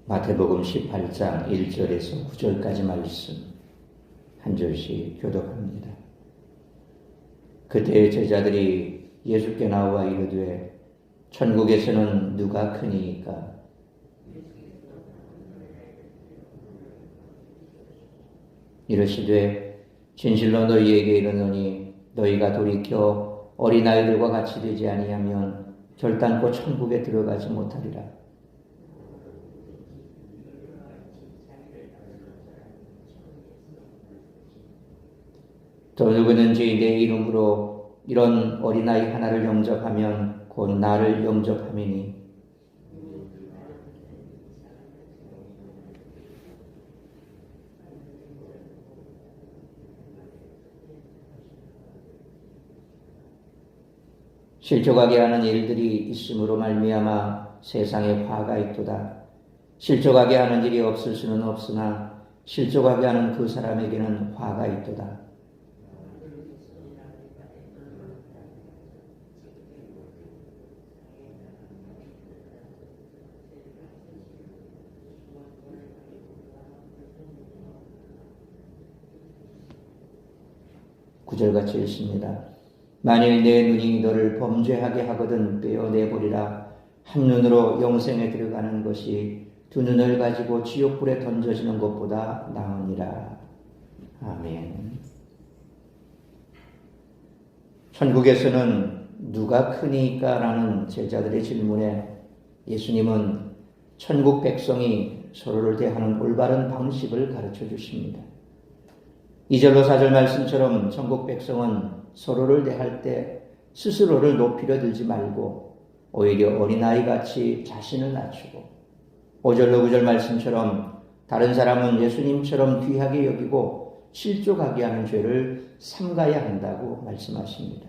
마태복음 18장 1절에서 9절까지 말씀 한 절씩 교독합니다. 그때 제자들이 예수께 나와 이르되 천국에서는 누가 크니이까? 이르시되 진실로 너희에게 이르노니 너희가 돌이켜 어린아이들과 같이 되지 아니하면 결단코 천국에 들어가지 못하리라. 또 누구든지 내 이름으로 이런 어린아이 하나를 영접하면 곧 나를 영접함이니 실족하게 하는 일들이 있음으로 말미암아 세상에 화가 있도다. 실족하게 하는 일이 없을 수는 없으나 실족하게 하는 그 사람에게는 화가 있도다. 구절같이 읽습니다. 만일 내 눈이 너를 범죄하게 하거든 떼어내버리라. 한 눈으로 영생에 들어가는 것이 두 눈을 가지고 지옥불에 던져지는 것보다 나으니라. 아멘. 천국에서는 누가 크니까? 라는 제자들의 질문에 예수님은 천국 백성이 서로를 대하는 올바른 방식을 가르쳐 주십니다. 2절로 4절 말씀처럼 천국 백성은 서로를 대할 때 스스로를 높이려 들지 말고 오히려 어린아이같이 자신을 낮추고 5절로 9절 말씀처럼 다른 사람은 예수님처럼 귀하게 여기고 실족하게 하는 죄를 삼가야 한다고 말씀하십니다.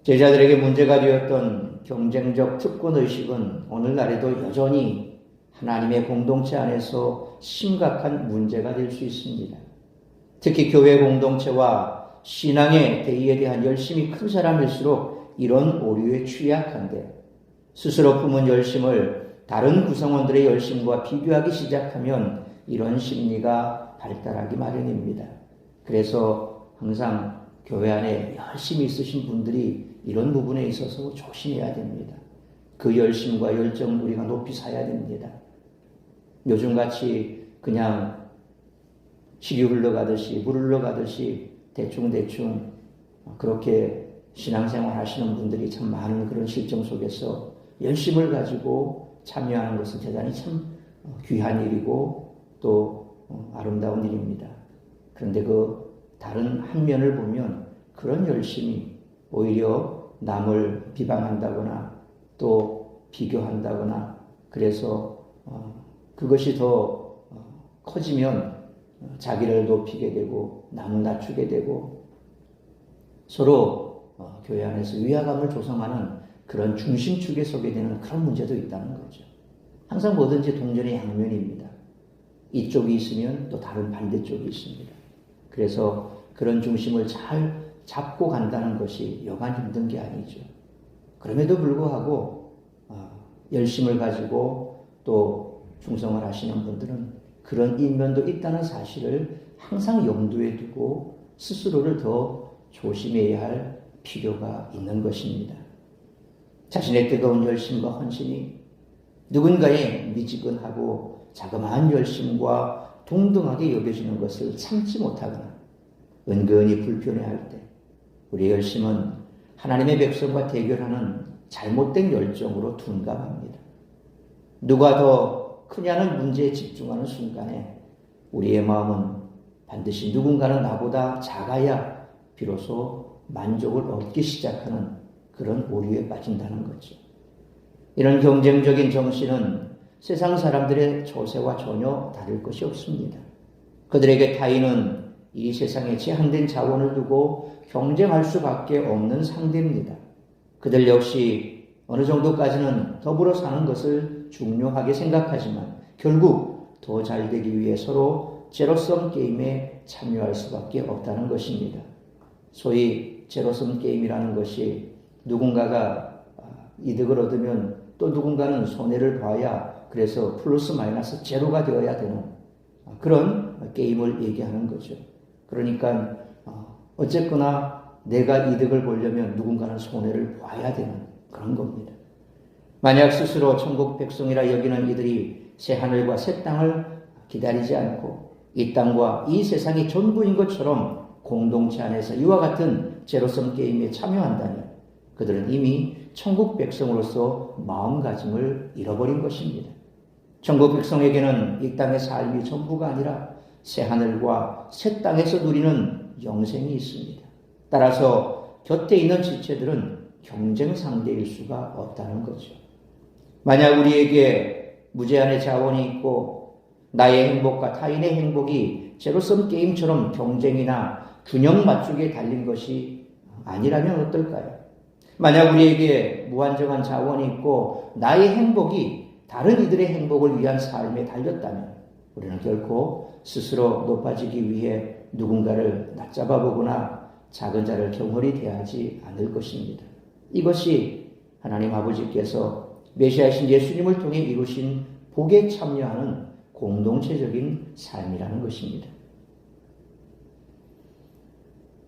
제자들에게 문제가 되었던 경쟁적 특권의식은 오늘날에도 여전히 하나님의 공동체 안에서 심각한 문제가 될 수 있습니다. 특히 교회 공동체와 신앙의 대의에 대한 열심이 큰 사람일수록 이런 오류에 취약한데 스스로 품은 열심을 다른 구성원들의 열심과 비교하기 시작하면 이런 심리가 발달하기 마련입니다. 그래서 항상 교회 안에 열심히 있으신 분들이 이런 부분에 있어서 조심해야 됩니다. 그 열심과 열정을 우리가 높이 사야 됩니다. 요즘같이 그냥 시기 흘러가듯이 물 흘러가듯이 대충대충 그렇게 신앙생활 하시는 분들이 참 많은 그런 실정 속에서 열심을 가지고 참여하는 것은 대단히 참 귀한 일이고 또 아름다운 일입니다. 그런데 그 다른 한 면을 보면 그런 열심이 오히려 남을 비방한다거나 또 비교한다거나 그래서 그것이 더 커지면 자기를 높이게 되고 남을 낮추게 되고 서로 교회 안에서 위화감을 조성하는 그런 중심축에 서게 되는 그런 문제도 있다는 거죠. 항상 뭐든지 동전의 양면입니다. 이쪽이 있으면 또 다른 반대쪽이 있습니다. 그래서 그런 중심을 잘 잡고 간다는 것이 여간 힘든 게 아니죠. 그럼에도 불구하고 열심을 가지고 또 충성을 하시는 분들은 그런 인면도 있다는 사실을 항상 염두에 두고 스스로를 더 조심해야 할 필요가 있는 것입니다. 자신의 뜨거운 열심과 헌신이 누군가의 미지근하고 자그마한 열심과 동등하게 여겨지는 것을 참지 못하거나 은근히 불편해할 때 우리의 열심은 하나님의 백성과 대결하는 잘못된 열정으로 둔감합니다. 누가 더 크냐는 문제에 집중하는 순간에 우리의 마음은 반드시 누군가는 나보다 작아야 비로소 만족을 얻기 시작하는 그런 오류에 빠진다는 거죠. 이런 경쟁적인 정신은 세상 사람들의 조세와 전혀 다를 것이 없습니다. 그들에게 타인은 이 세상에 제한된 자원을 두고 경쟁할 수밖에 없는 상대입니다. 그들 역시 어느 정도까지는 더불어 사는 것을 중요하게 생각하지만 결국 더 잘되기 위해 서로 제로섬 게임에 참여할 수밖에 없다는 것입니다. 소위 제로섬 게임이라는 것이 누군가가 이득을 얻으면 또 누군가는 손해를 봐야 그래서 플러스 마이너스 제로가 되어야 되는 그런 게임을 얘기하는 거죠. 그러니까 어쨌거나 내가 이득을 보려면 누군가는 손해를 봐야 되는 그런 겁니다. 만약 스스로 천국 백성이라 여기는 이들이 새 하늘과 새 땅을 기다리지 않고 이 땅과 이 세상이 전부인 것처럼 공동체 안에서 이와 같은 제로섬 게임에 참여한다면 그들은 이미 천국 백성으로서 마음가짐을 잃어버린 것입니다. 천국 백성에게는 이 땅의 삶이 전부가 아니라 새 하늘과 새 땅에서 누리는 영생이 있습니다. 따라서 곁에 있는 지체들은 경쟁 상대일 수가 없다는 거죠. 만약 우리에게 무제한의 자원이 있고 나의 행복과 타인의 행복이 제로섬 게임처럼 경쟁이나 균형 맞추기에 달린 것이 아니라면 어떨까요? 만약 우리에게 무한정한 자원이 있고 나의 행복이 다른 이들의 행복을 위한 삶에 달렸다면 우리는 결코 스스로 높아지기 위해 누군가를 낮잡아 보거나 작은 자를 경홀히 대하지 않을 것입니다. 이것이 하나님 아버지께서 메시아이신 예수님을 통해 이루신 복에 참여하는 공동체적인 삶이라는 것입니다.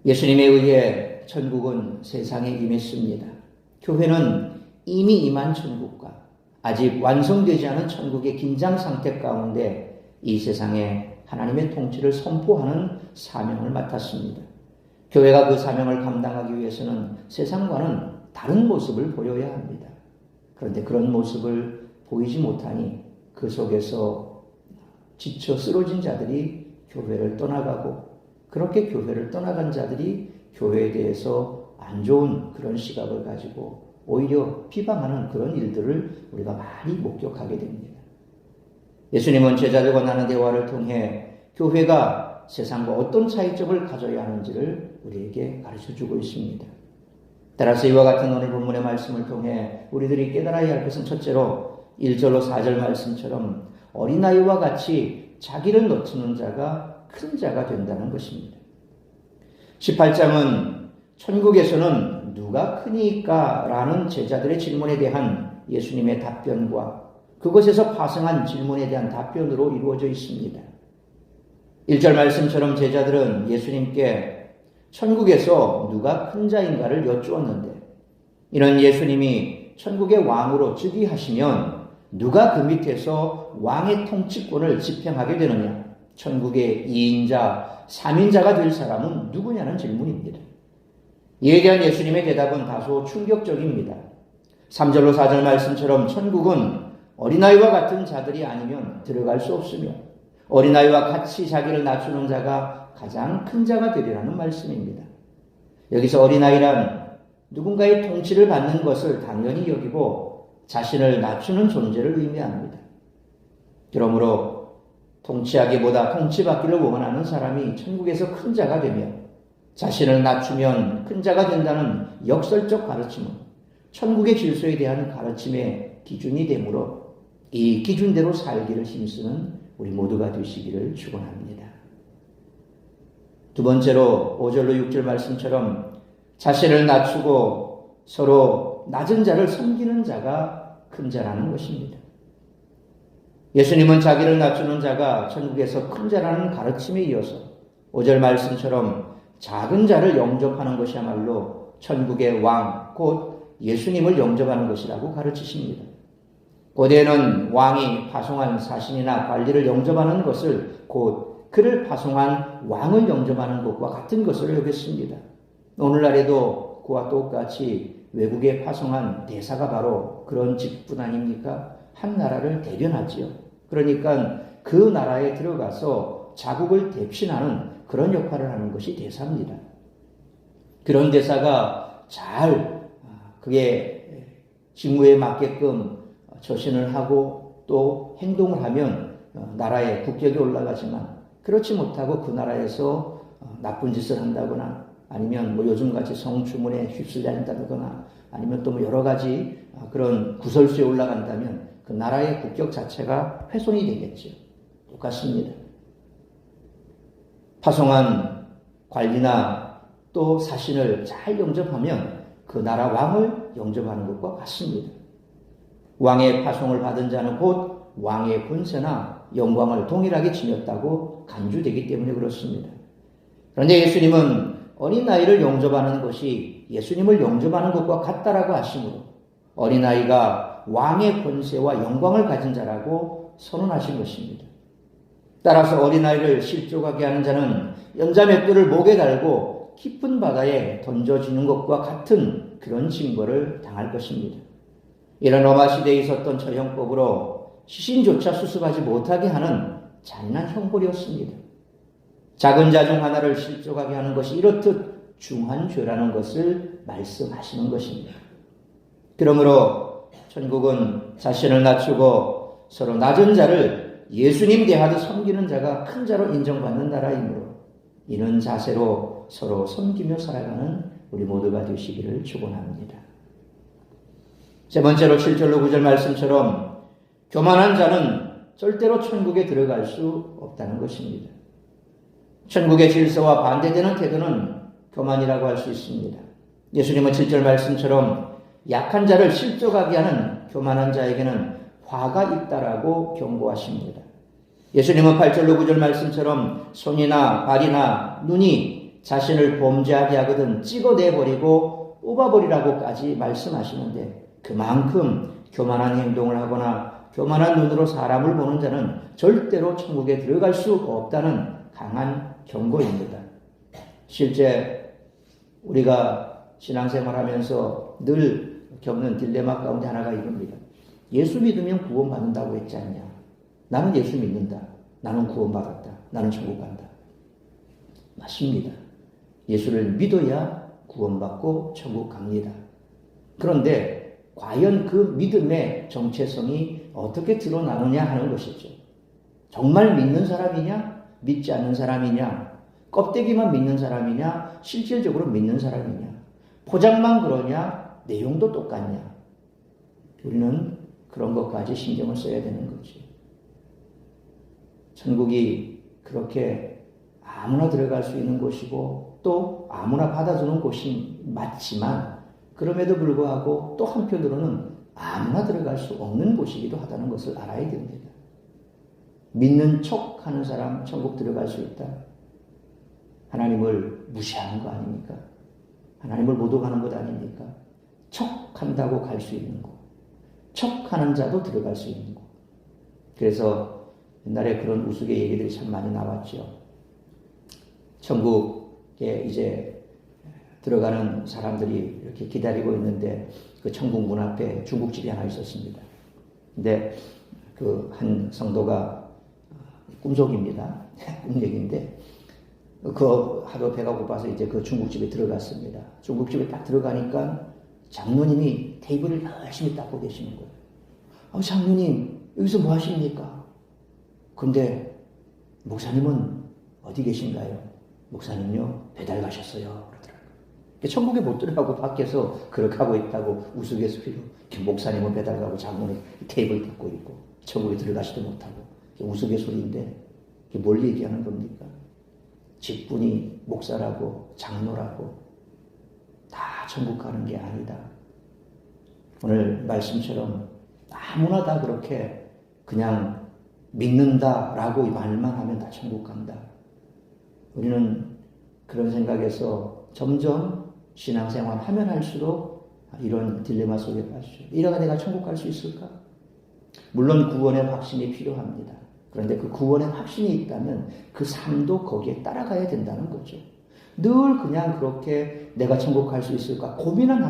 예수님에 의해 천국은 세상에 임했습니다. 교회는 이미 임한 천국과 아직 완성되지 않은 천국의 긴장 상태 가운데 이 세상에 하나님의 통치를 선포하는 사명을 맡았습니다. 교회가 그 사명을 감당하기 위해서는 세상과는 다른 모습을 보여야 합니다. 그런데 그런 모습을 보이지 못하니 그 속에서 지쳐 쓰러진 자들이 교회를 떠나가고 그렇게 교회를 떠나간 자들이 교회에 대해서 안 좋은 그런 시각을 가지고 오히려 비방하는 그런 일들을 우리가 많이 목격하게 됩니다. 예수님은 제자들과 나눈 대화를 통해 교회가 세상과 어떤 차이점을 가져야 하는지를 우리에게 가르쳐주고 있습니다. 따라서 이와 같은 오늘 본문의 말씀을 통해 우리들이 깨달아야 할 것은 첫째로 1절로 4절 말씀처럼 어린아이와 같이 자기를 놓치는 자가 큰 자가 된다는 것입니다. 18장은 천국에서는 누가 크니까? 라는 제자들의 질문에 대한 예수님의 답변과 그것에서 파생한 질문에 대한 답변으로 이루어져 있습니다. 1절 말씀처럼 제자들은 예수님께 천국에서 누가 큰 자인가를 여쭈었는데 이는 예수님이 천국의 왕으로 즉위하시면 누가 그 밑에서 왕의 통치권을 집행하게 되느냐? 천국의 2인자, 3인자가 될 사람은 누구냐는 질문입니다. 이에 대한 예수님의 대답은 다소 충격적입니다. 3절로 4절 말씀처럼 천국은 어린아이와 같은 자들이 아니면 들어갈 수 없으며 어린아이와 같이 자기를 낮추는 자가 가장 큰 자가 되리라는 말씀입니다. 여기서 어린아이란 누군가의 통치를 받는 것을 당연히 여기고 자신을 낮추는 존재를 의미합니다. 그러므로 통치하기보다 통치받기를 원하는 사람이 천국에서 큰 자가 되며 자신을 낮추면 큰 자가 된다는 역설적 가르침은 천국의 질서에 대한 가르침의 기준이 되므로 이 기준대로 살기를 힘쓰는 우리 모두가 되시기를 축원합니다. 두 번째로 5절로 6절 말씀처럼 자신을 낮추고 서로 낮은 자를 섬기는 자가 큰 자라는 것입니다. 예수님은 자기를 낮추는 자가 천국에서 큰 자라는 가르침에 이어서 5절 말씀처럼 작은 자를 영접하는 것이야말로 천국의 왕, 곧 예수님을 영접하는 것이라고 가르치십니다. 고대에는 왕이 파송한 사신이나 관리를 영접하는 것을 곧 그를 파송한 왕을 영접하는 것과 같은 것을 여겼습니다. 오늘날에도 그와 똑같이 외국에 파송한 대사가 바로 그런 직분 아닙니까? 한 나라를 대변하지요. 그러니까 그 나라에 들어가서 자국을 대신하는 그런 역할을 하는 것이 대사입니다. 그런 대사가 잘 그의 직무에 맞게끔 처신을 하고 또 행동을 하면 나라의 국격이 올라가지만 그렇지 못하고 그 나라에서 나쁜 짓을 한다거나 아니면 뭐 요즘같이 성추문에 휩쓸려 한다거나 아니면 또 뭐 여러 가지 그런 구설수에 올라간다면 그 나라의 국격 자체가 훼손이 되겠죠. 똑같습니다. 파송한 관리나 또 사신을 잘 영접하면 그 나라 왕을 영접하는 것과 같습니다. 왕의 파송을 받은 자는 곧 왕의 권세나 영광을 동일하게 지녔다고 간주되기 때문에 그렇습니다. 그런데 예수님은 어린아이를 영접하는 것이 예수님을 영접하는 것과 같다라고 하시므로 어린아이가 왕의 권세와 영광을 가진 자라고 선언하신 것입니다. 따라서 어린아이를 실족하게 하는 자는 연자맷돌을 목에 달고 깊은 바다에 던져지는 것과 같은 그런 징벌을 당할 것입니다. 이런 로마 시대에 있었던 처형법으로 시신조차 수습하지 못하게 하는 잔인한 형벌이었습니다. 작은 자 중 하나를 실족하게 하는 것이 이렇듯 중한 죄라는 것을 말씀하시는 것입니다. 그러므로 천국은 자신을 낮추고 서로 낮은 자를 예수님 대하듯 섬기는 자가 큰 자로 인정받는 나라이므로 이런 자세로 서로 섬기며 살아가는 우리 모두가 되시기를 축원합니다. 세 번째로 7절로 9절 말씀처럼 교만한 자는 절대로 천국에 들어갈 수 없다는 것입니다. 천국의 질서와 반대되는 태도는 교만이라고 할 수 있습니다. 예수님은 7절 말씀처럼 약한 자를 실족하게 하는 교만한 자에게는 화가 있다라고 경고하십니다. 예수님은 8절로 9절 말씀처럼 손이나 발이나 눈이 자신을 범죄하게 하거든 찍어내버리고 뽑아버리라고까지 말씀하시는데 그만큼 교만한 행동을 하거나 교만한 눈으로 사람을 보는 자는 절대로 천국에 들어갈 수 없다는 강한 경고입니다. 실제 우리가 신앙생활하면서 늘 겪는 딜레마 가운데 하나가 이겁니다. 예수 믿으면 구원받는다고 했지 않냐? 나는 예수 믿는다. 나는 구원받았다. 나는 천국 간다. 맞습니다. 예수를 믿어야 구원받고 천국 갑니다. 그런데 과연 그 믿음의 정체성이 어떻게 드러나느냐 하는 것이죠. 정말 믿는 사람이냐? 믿지 않는 사람이냐? 껍데기만 믿는 사람이냐? 실질적으로 믿는 사람이냐? 포장만 그러냐? 내용도 똑같냐? 우리는 그런 것까지 신경을 써야 되는 거지. 천국이 그렇게 아무나 들어갈 수 있는 곳이고 또 아무나 받아주는 곳이 맞지만 그럼에도 불구하고 또 한편으로는 아무나 들어갈 수 없는 곳이기도 하다는 것을 알아야 됩니다. 믿는 척 하는 사람 천국 들어갈 수 있다. 하나님을 무시하는 거 아닙니까? 하나님을 모독하는 것 아닙니까? 척한다고 갈 수 있는 곳. 척하는 자도 들어갈 수 있는 곳. 그래서 옛날에 그런 우스개 얘기들이 참 많이 나왔죠. 천국에 이제 들어가는 사람들이 이렇게 기다리고 있는데 그 천국 문 앞에 중국집이 하나 있었습니다. 근데 그 한 성도가 꿈속입니다. 꿈얘기인데 그 하도 배가 고파서 이제 그 중국집에 들어갔습니다. 중국집에 딱 들어가니까 장로님이 테이블을 열심히 닦고 계시는 거예요. 장로님 여기서 뭐 하십니까? 근데 목사님은 어디 계신가요? 목사님요 배달 가셨어요. 그러더라고요. 천국에 못 들어가고 밖에서 그렇게 하고 있다고 우스갯소리로 목사님은 배달 가고 장로는 테이블 닦고 있고 천국에 들어가지도 못하고 우스갯소리인데 뭘 얘기하는 겁니까? 직분이 목사라고 장로라고 다 천국 가는 게 아니다. 오늘 말씀처럼 아무나 다 그렇게 그냥 믿는다라고 말만 하면 다 천국 간다. 우리는 그런 생각에서 점점 신앙생활 하면 할수록 이런 딜레마 속에 빠지죠. 이러다 내가 천국 갈 수 있을까? 물론 구원의 확신이 필요합니다. 그런데 그 구원의 확신이 있다면 그 삶도 거기에 따라가야 된다는 거죠. 늘 그냥 그렇게 내가 천국 갈 수 있을까 고민만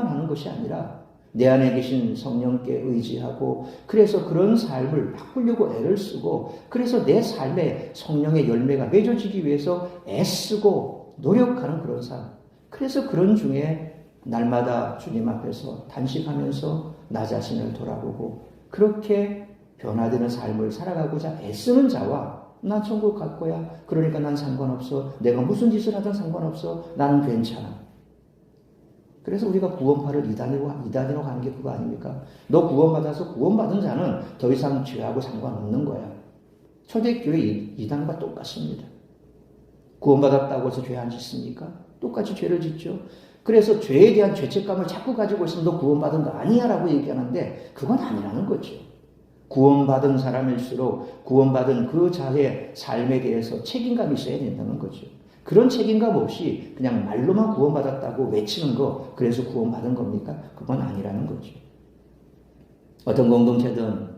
하는 것이 아니라 내 안에 계신 성령께 의지하고 그래서 그런 삶을 바꾸려고 애를 쓰고 그래서 내 삶에 성령의 열매가 맺어지기 위해서 애쓰고 노력하는 그런 삶. 그래서 그런 중에 날마다 주님 앞에서 단식하면서 나 자신을 돌아보고 그렇게 변화되는 삶을 살아가고자 애쓰는 자와 난 천국 갈 거야. 그러니까 난 상관없어. 내가 무슨 짓을 하든 상관없어. 나는 괜찮아. 그래서 우리가 구원파를 이단으로 가는 게 그거 아닙니까? 너 구원받아서 구원받은 자는 더 이상 죄하고 상관없는 거야. 초대교회 이단과 똑같습니다. 구원받았다고 해서 죄 안 짓습니까? 똑같이 죄를 짓죠. 그래서 죄에 대한 죄책감을 자꾸 가지고 있으면 너 구원받은 거 아니야 라고 얘기하는데 그건 아니라는 거죠. 구원받은 사람일수록 구원받은 그 자의 삶에 대해서 책임감이 있어야 된다는 거죠. 그런 책임감 없이 그냥 말로만 구원받았다고 외치는 거, 그래서 구원받은 겁니까? 그건 아니라는 거죠. 어떤 공동체든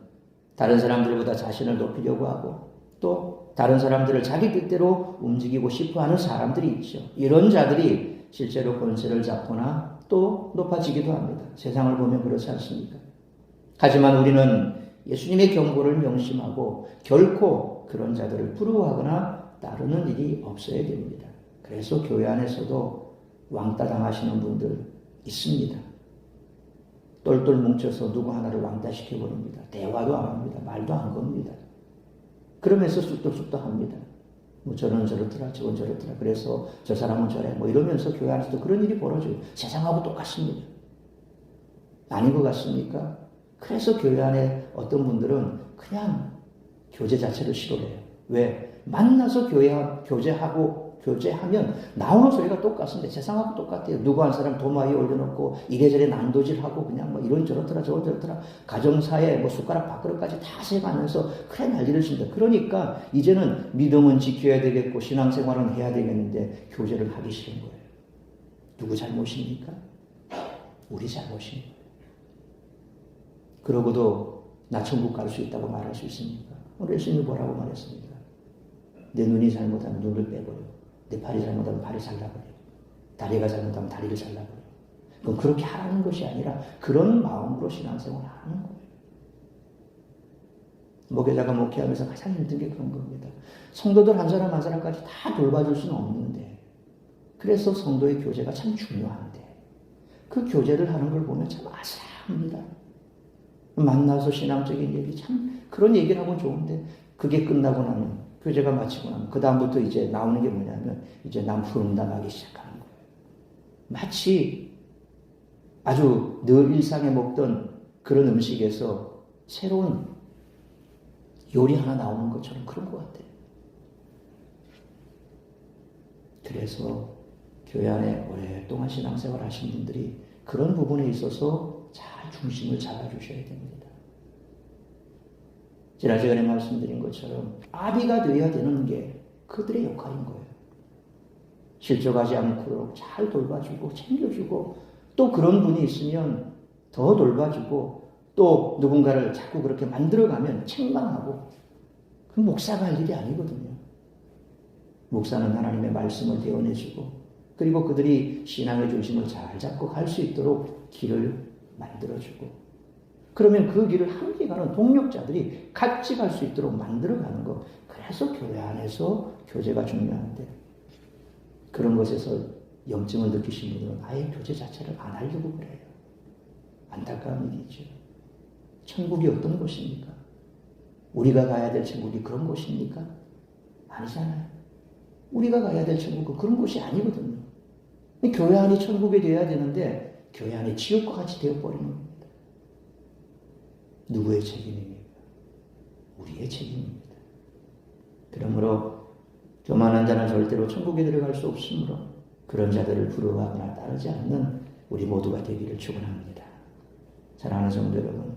다른 사람들보다 자신을 높이려고 하고 또 다른 사람들을 자기 뜻대로 움직이고 싶어하는 사람들이 있죠. 이런 자들이 실제로 권세를 잡거나 또 높아지기도 합니다. 세상을 보면 그렇지 않습니까? 하지만 우리는 예수님의 경고를 명심하고 결코 그런 자들을 부러워하거나 따르는 일이 없어야 됩니다. 그래서 교회 안에서도 왕따 당하시는 분들 있습니다. 똘똘 뭉쳐서 누구 하나를 왕따시켜버립니다. 대화도 안 합니다. 말도 안 겁니다. 그러면서 쑥덕쑥덕 합니다. 뭐 저는 저렇더라, 저건 저렇더라. 그래서 저 사람은 저래. 뭐 이러면서 교회 안에서도 그런 일이 벌어져요. 세상하고 똑같습니다. 아닌 것 같습니까? 그래서 교회 안에 어떤 분들은 그냥 교제 자체를 싫어해요. 왜? 만나서 교제하면 나오는 소리가 똑같은데 세상하고 똑같아요. 누구 한 사람 도마 위에 올려놓고 이래저래 난도질하고 그냥 뭐 이런 저렇더라 저런 저렇더라 가정사에 뭐 숟가락 밥그릇까지 다 세가면서 그래 난리를 친다. 그러니까 이제는 믿음은 지켜야 되겠고 신앙생활은 해야 되겠는데 교제를 하기 싫은 거예요. 누구 잘못입니까? 우리 잘못입니다. 그러고도 나 천국 갈 수 있다고 말할 수 있습니까? 오늘 예수님이 뭐라고 말했습니까? 내 눈이 잘못하면 눈을 빼버려. 내 팔이 잘못하면 팔을 잘라버려. 다리가 잘못하면 다리를 잘라버려. 그럼 그렇게 하라는 것이 아니라 그런 마음으로 신앙생활을 하는 거예요. 목회자가 목회하면서 가장 힘든 게 그런 겁니다. 성도들 한 사람 한 사람까지 다 돌봐줄 수는 없는데 그래서 성도의 교제가 참 중요한데 그 교제를 하는 걸 보면 참 아슬합니다. 만나서 신앙적인 얘기 참 그런 얘기를 하면 좋은데 그게 끝나고 나면 교제가 마치고 나면 그 다음부터 이제 나오는 게 뭐냐면 이제 남 푸른담하기 시작하는 거예요. 마치 아주 늘 일상에 먹던 그런 음식에서 새로운 요리 하나 나오는 것처럼 그런 것 같아요. 그래서 교회 안에 오랫동안 신앙생활 하신 분들이 그런 부분에 있어서 잘 중심을 잡아주셔야 됩니다. 지난 시간에 말씀드린 것처럼 아비가 되어야 되는 게 그들의 역할인 거예요. 실족하지 않도록 잘 돌봐주고 챙겨주고 또 그런 분이 있으면 더 돌봐주고 또 누군가를 자꾸 그렇게 만들어가면 책망하고 그 목사가 할 일이 아니거든요. 목사는 하나님의 말씀을 대언해주고 그리고 그들이 신앙의 중심을 잘 잡고 갈 수 있도록 길을 만들어주고 그러면 그 길을 함께 가는 동력자들이 같이 갈 수 있도록 만들어가는 것. 그래서 교회 안에서 교제가 중요한데 그런 것에서 염증을 느끼신 분들은 아예 교제 자체를 안 하려고 그래요. 안타까운 일이죠. 천국이 어떤 곳입니까? 우리가 가야 될 천국이 그런 곳입니까? 아니잖아요. 우리가 가야 될 천국은 그런 곳이 아니거든요. 교회 안이 천국이 되어야 되는데 교회 안이 지옥과 같이 되어버리는 겁니다. 누구의 책임입니까? 우리의 책임입니다. 그러므로 교만한 자는 절대로 천국에 들어갈 수 없으므로 그런 자들을 부러워하거나 따르지 않는 우리 모두가 되기를 축원합니다. 사랑하는 성도 여러분,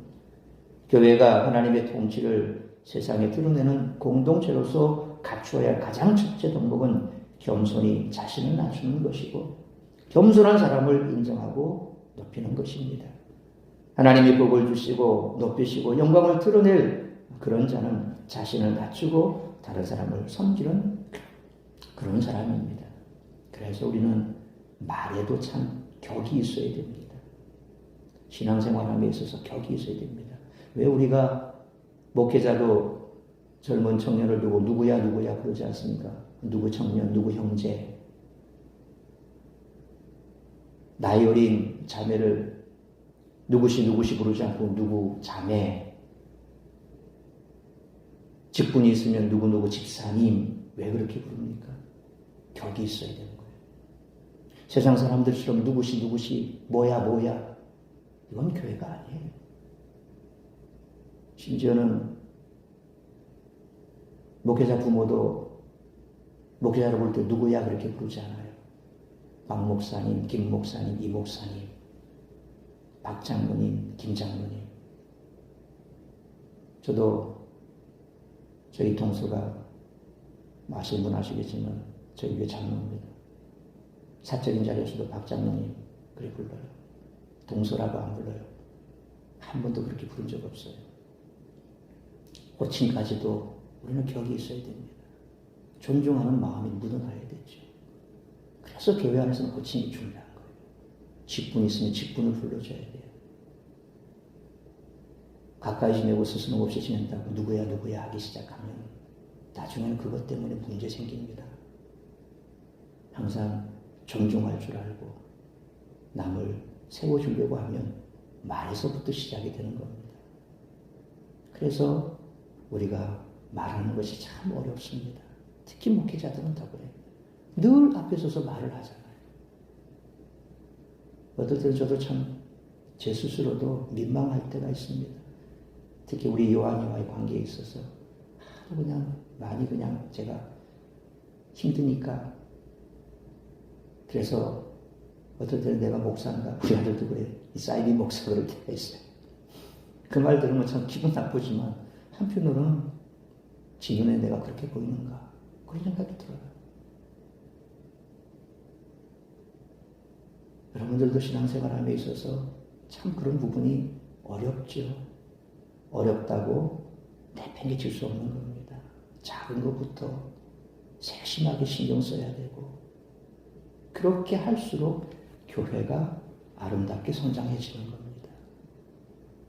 교회가 하나님의 통치를 세상에 드러내는 공동체로서 갖추어야 할 가장 첫째 덕목은 겸손히 자신을 낮추는 것이고 겸손한 사람을 인정하고 높이는 것입니다. 하나님이 복을 주시고 높이시고 영광을 드러낼 그런 자는 자신을 낮추고 다른 사람을 섬기는 그런 사람입니다. 그래서 우리는 말에도 참 격이 있어야 됩니다. 신앙생활함에 있어서 격이 있어야 됩니다. 왜 우리가 목회자도 젊은 청년을 두고 누구야 그러지 않습니까? 누구 청년, 누구 형제. 나이 어린 자매를 누구시 부르지 않고 누구 자매. 직분이 있으면 누구 집사님. 왜 그렇게 부릅니까? 격이 있어야 되는 거예요. 세상 사람들처럼 누구시 뭐야 이건 교회가 아니에요. 심지어는 목회자 부모도 목회자를 볼 때 누구야 그렇게 부르지 않아요. 박 목사님, 김 목사님, 이 목사님, 박 장로님, 김 장로님. 저도 저희 동서가 아시는 분 아시겠지만 저희 교회 장로입니다. 사적인 자리에서도 박 장로님 그래 불러요. 동서라고 안 불러요. 한 번도 그렇게 부른 적 없어요. 호칭까지도 우리는 격이 있어야 됩니다. 존중하는 마음이 묻어나야 되죠. 그래서 교회 안에서는 호칭이 중요한 거예요. 직분 있으면 직분을 불러줘야 돼요. 가까이 지내고 스스럼 없이 지낸다고 누구야 하기 시작하면 나중에는 그것 때문에 문제 생깁니다. 항상 존중할 줄 알고 남을 세워주려고 하면 말에서부터 시작이 되는 겁니다. 그래서 우리가 말하는 것이 참 어렵습니다. 특히 목회자들은 더 그래요. 늘 앞에 서서 말을 하잖아요. 어떨 때는 저도 참 제 스스로도 민망할 때가 있습니다. 특히 우리 요한이와의 관계에 있어서 그냥 많이 그냥 제가 힘드니까 그래서 어떨 때는 내가 목사인가 우리 아들도 그래 이 사이비 목사 그럴 때가 있어요. 그 말 들으면 참 기분 나쁘지만 한편으로는 지 눈에 내가 그렇게 보이는가 그런 생각이 들어요. 여러분들도 신앙생활함에 있어서 참 그런 부분이 어렵죠. 어렵다고 내팽개칠 수 없는 겁니다. 작은 것부터 세심하게 신경 써야 되고 그렇게 할수록 교회가 아름답게 성장해지는 겁니다.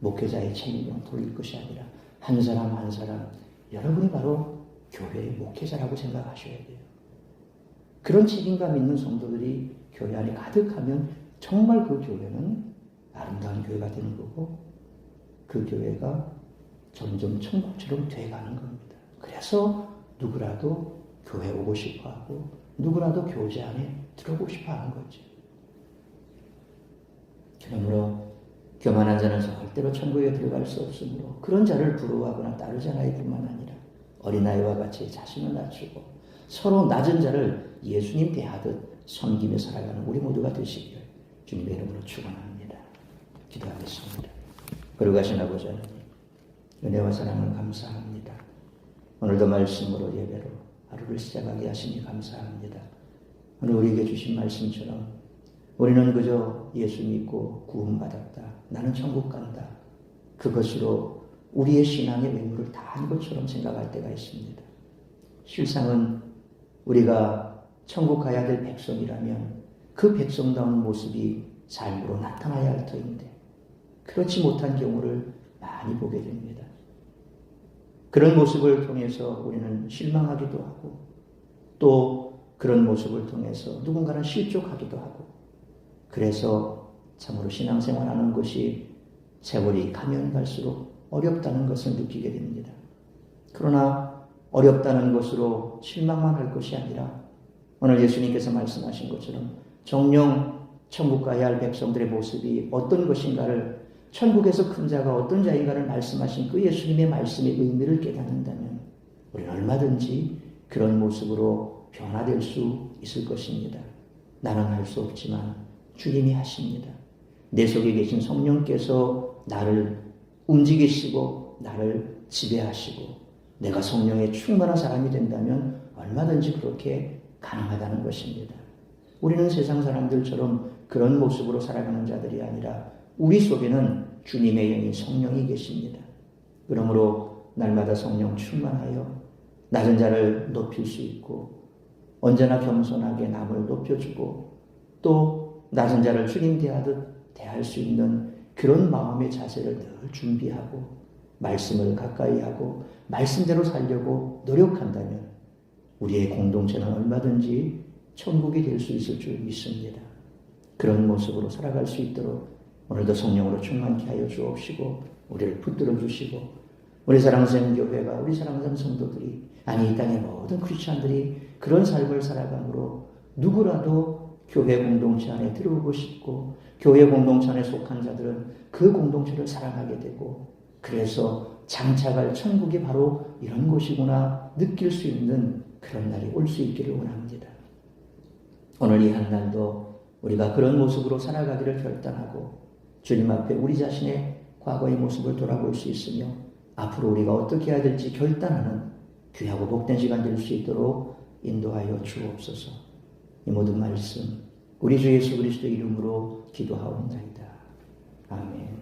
목회자의 책임은 돌릴 것이 아니라 한 사람 한 사람 여러분이 바로 교회의 목회자라고 생각하셔야 돼요. 그런 책임감 있는 성도들이 교회 안에 가득하면 정말 그 교회는 아름다운 교회가 되는 거고 그 교회가 점점 천국처럼 돼가는 겁니다. 그래서 누구라도 교회 오고 싶어하고 누구라도 교제 안에 들어오고 싶어하는 거죠. 그러므로 교만한 자는 절대로 천국에 들어갈 수 없으므로 그런 자를 부러워하거나 따르지 않아야 뿐만 아니라 어린아이와 같이 자신을 낮추고 서로 낮은 자를 예수님 대하듯 섬기며 살아가는 우리 모두가 되시기를 주님의 이름으로 축원합니다. 기도하겠습니다. 거룩하신 아버지 하나님, 은혜와 사랑을 감사합니다. 오늘도 말씀으로 예배로 하루를 시작하게 하시니 감사합니다. 오늘 우리에게 주신 말씀처럼 우리는 그저 예수 믿고 구원받았다. 나는 천국 간다. 그것으로 우리의 신앙의 의무를 다한 것처럼 생각할 때가 있습니다. 실상은 우리가 천국 가야 될 백성이라면 그 백성다운 모습이 삶으로 나타나야 할 터인데 그렇지 못한 경우를 많이 보게 됩니다. 그런 모습을 통해서 우리는 실망하기도 하고 또 그런 모습을 통해서 누군가는 실족하기도 하고 그래서 참으로 신앙생활하는 것이 세월이 가면 갈수록 어렵다는 것을 느끼게 됩니다. 그러나 어렵다는 것으로 실망만 할 것이 아니라 오늘 예수님께서 말씀하신 것처럼 정녕 천국 가야 할 백성들의 모습이 어떤 것인가를 천국에서 큰 자가 어떤 자인가를 말씀하신 그 예수님의 말씀의 의미를 깨닫는다면 우리는 얼마든지 그런 모습으로 변화될 수 있을 것입니다. 나는 할 수 없지만 주님이 하십니다. 내 속에 계신 성령께서 나를 움직이시고 나를 지배하시고 내가 성령에 충만한 사람이 된다면 얼마든지 그렇게 가능하다는 것입니다. 우리는 세상 사람들처럼 그런 모습으로 살아가는 자들이 아니라 우리 속에는 주님의 영인 성령이 계십니다. 그러므로 날마다 성령 충만하여 낮은 자를 높일 수 있고 언제나 겸손하게 남을 높여주고 또 낮은 자를 주님 대하듯 대할 수 있는 그런 마음의 자세를 늘 준비하고 말씀을 가까이 하고 말씀대로 살려고 노력한다면 우리의 공동체는 얼마든지 천국이 될 수 있을 줄 믿습니다. 그런 모습으로 살아갈 수 있도록 오늘도 성령으로 충만케 하여 주옵시고 우리를 붙들어 주시고 우리 사랑하는 교회가 우리 사랑하는 성도들이 아니 이 땅의 모든 크리스찬들이 그런 삶을 살아감으로 누구라도 교회 공동체 안에 들어오고 싶고 교회 공동체 안에 속한 자들은 그 공동체를 사랑하게 되고 그래서 장차갈 천국이 바로 이런 곳이구나 느낄 수 있는 그런 날이 올 수 있기를 원합니다. 오늘 이 한 날도 우리가 그런 모습으로 살아가기를 결단하고 주님 앞에 우리 자신의 과거의 모습을 돌아볼 수 있으며 앞으로 우리가 어떻게 해야 될지 결단하는 귀하고 복된 시간 될 수 있도록 인도하여 주옵소서. 이 모든 말씀 우리 주 예수 그리스도 이름으로 기도하옵나이다. 아멘.